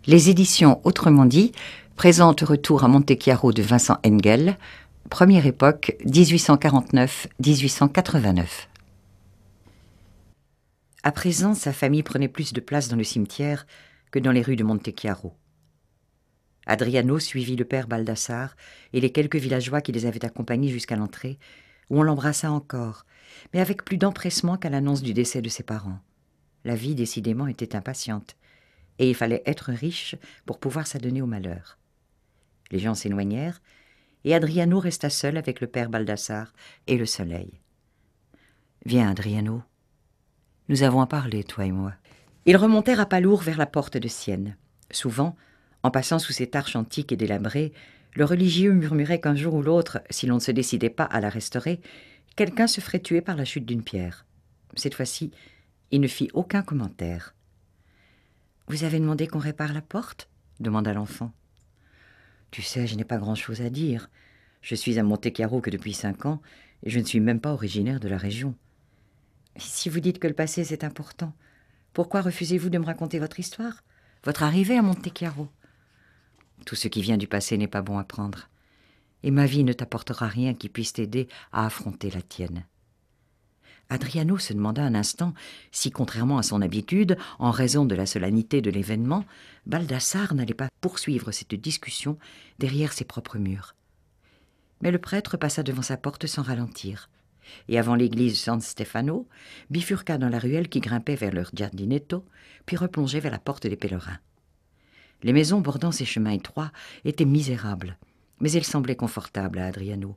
Les éditions Autrement dit présentent Retour à Monte-Chiaro de Vincent Engel, première époque 1849-1889. À présent, sa famille prenait plus de place dans le cimetière que dans les rues de Monte-Chiaro. Adriano suivit le père Baldassare et les quelques villageois qui les avaient accompagnés jusqu'à l'entrée, où on l'embrassa encore, mais avec plus d'empressement qu'à l'annonce du décès de ses parents. La vie, décidément, était impatiente, et il fallait être riche pour pouvoir s'adonner au malheur. Les gens s'éloignèrent, et Adriano resta seul avec le père Baldassare et le soleil. « Viens, Adriano. Nous avons à parler, toi et moi. » Ils remontèrent à pas lourd vers la porte de Sienne. Souvent, en passant sous cette arche antique et délabrée, le religieux murmurait qu'un jour ou l'autre, si l'on ne se décidait pas à la restaurer, quelqu'un se ferait tuer par la chute d'une pierre. Cette fois-ci, il ne fit aucun commentaire. « Vous avez demandé qu'on répare la porte ?» demanda l'enfant. « Tu sais, je n'ai pas grand-chose à dire. Je suis à Monte-Chiaro que depuis 5 ans, et je ne suis même pas originaire de la région. Si vous dites que le passé c'est important, pourquoi refusez-vous de me raconter votre histoire, votre arrivée à Monte-Chiaro? Tout ce qui vient du passé n'est pas bon à prendre, et ma vie ne t'apportera rien qui puisse t'aider à affronter la tienne. » Adriano se demanda un instant si, contrairement à son habitude, en raison de la solennité de l'événement, Baldassare n'allait pas poursuivre cette discussion derrière ses propres murs. Mais le prêtre passa devant sa porte sans ralentir, et avant l'église San Stefano, bifurqua dans la ruelle qui grimpait vers le giardinetto, puis replongeait vers la porte des pèlerins. Les maisons bordant ces chemins étroits étaient misérables, mais elles semblaient confortables à Adriano.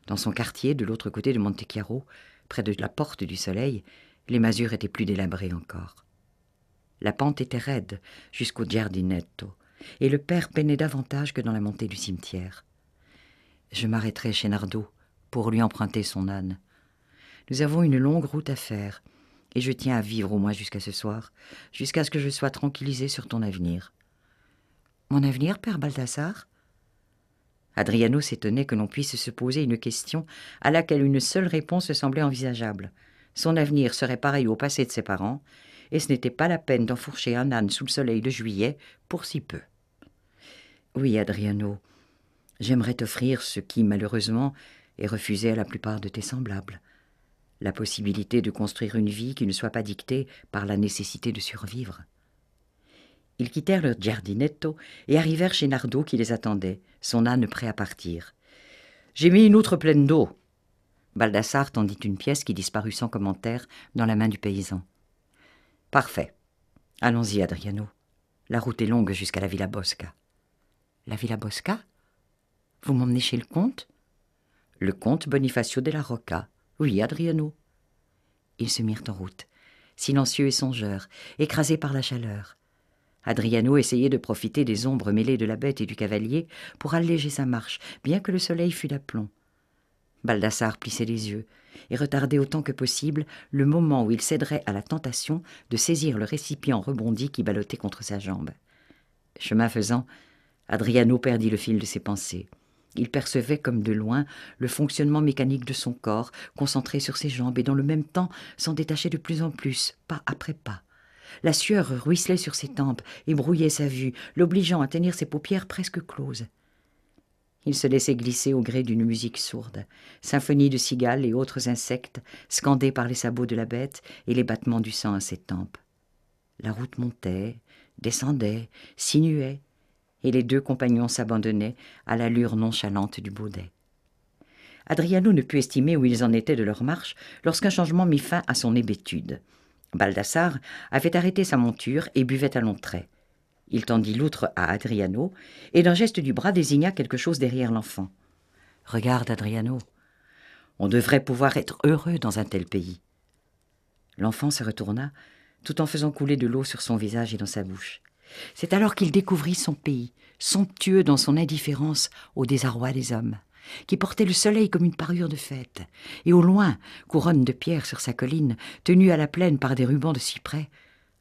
Dans son quartier, de l'autre côté de Monte-Chiaro, près de la porte du Soleil, les masures étaient plus délabrées encore. La pente était raide jusqu'au giardinetto, et le père peinait davantage que dans la montée du cimetière. « Je m'arrêterai chez Nardo pour lui emprunter son âne. Nous avons une longue route à faire, et je tiens à vivre au moins jusqu'à ce soir, jusqu'à ce que je sois tranquillisé sur ton avenir. »« Mon avenir, père Baldassare ?» Adriano s'étonnait que l'on puisse se poser une question à laquelle une seule réponse semblait envisageable. Son avenir serait pareil au passé de ses parents, et ce n'était pas la peine d'enfourcher un âne sous le soleil de juillet pour si peu. « Oui, Adriano, j'aimerais t'offrir ce qui, malheureusement, est refusé à la plupart de tes semblables. La possibilité de construire une vie qui ne soit pas dictée par la nécessité de survivre. » Ils quittèrent le giardinetto et arrivèrent chez Nardo qui les attendait, son âne prêt à partir. « J'ai mis une outre pleine d'eau. » Baldassare tendit une pièce qui disparut sans commentaire dans la main du paysan. « Parfait. Allons-y, Adriano. La route est longue jusqu'à la Villa Bosca. »« La Villa Bosca? Vous m'emmenez chez le comte ?»« Le comte Bonifacio della Rocca. Oui, Adriano. » Ils se mirent en route, silencieux et songeurs, écrasés par la chaleur. Adriano essayait de profiter des ombres mêlées de la bête et du cavalier pour alléger sa marche, bien que le soleil fût d'aplomb. Baldassare plissait les yeux et retardait autant que possible le moment où il céderait à la tentation de saisir le récipient rebondi qui ballottait contre sa jambe. Chemin faisant, Adriano perdit le fil de ses pensées. Il percevait comme de loin le fonctionnement mécanique de son corps, concentré sur ses jambes, et dans le même temps s'en détachait de plus en plus, pas après pas. La sueur ruisselait sur ses tempes et brouillait sa vue, l'obligeant à tenir ses paupières presque closes. Il se laissait glisser au gré d'une musique sourde, symphonie de cigales et autres insectes, scandés par les sabots de la bête et les battements du sang à ses tempes. La route montait, descendait, sinuait, et les 2 compagnons s'abandonnaient à l'allure nonchalante du baudet. Adriano ne put estimer où ils en étaient de leur marche lorsqu'un changement mit fin à son hébétude. Baldassare avait arrêté sa monture et buvait à longs traits. Il tendit l'outre à Adriano et d'un geste du bras désigna quelque chose derrière l'enfant. « Regarde, Adriano, on devrait pouvoir être heureux dans un tel pays. » L'enfant se retourna tout en faisant couler de l'eau sur son visage et dans sa bouche. C'est alors qu'il découvrit son pays, somptueux dans son indifférence au désarroi des hommes, qui portait le soleil comme une parure de fête, et au loin, couronne de pierre sur sa colline, tenue à la plaine par des rubans de cyprès,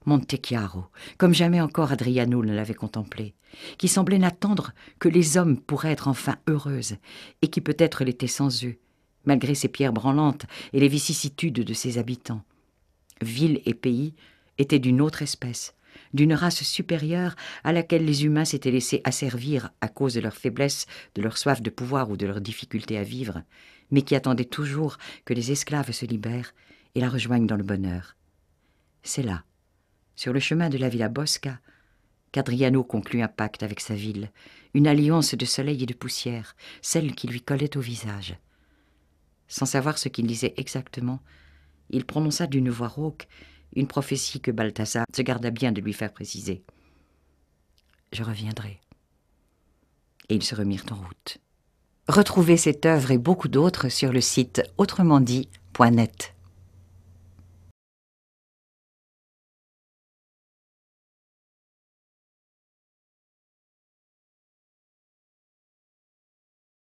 Monte-Chiaro, comme jamais encore Adriano ne l'avait contemplé, qui semblait n'attendre que les hommes pour être enfin heureuses, et qui peut-être l'était sans eux, malgré ses pierres branlantes et les vicissitudes de ses habitants. Ville et pays étaient d'une autre espèce, d'une race supérieure à laquelle les humains s'étaient laissés asservir à cause de leur faiblesse, de leur soif de pouvoir ou de leur difficulté à vivre, mais qui attendait toujours que les esclaves se libèrent et la rejoignent dans le bonheur. C'est là, sur le chemin de la Villa Bosca, qu'Adriano conclut un pacte avec sa ville, une alliance de soleil et de poussière, celle qui lui collait au visage. Sans savoir ce qu'il disait exactement, il prononça d'une voix rauque une prophétie que Balthazar se garda bien de lui faire préciser. « Je reviendrai. » Et ils se remirent en route. Retrouvez cette œuvre et beaucoup d'autres sur le site autrementdit.net.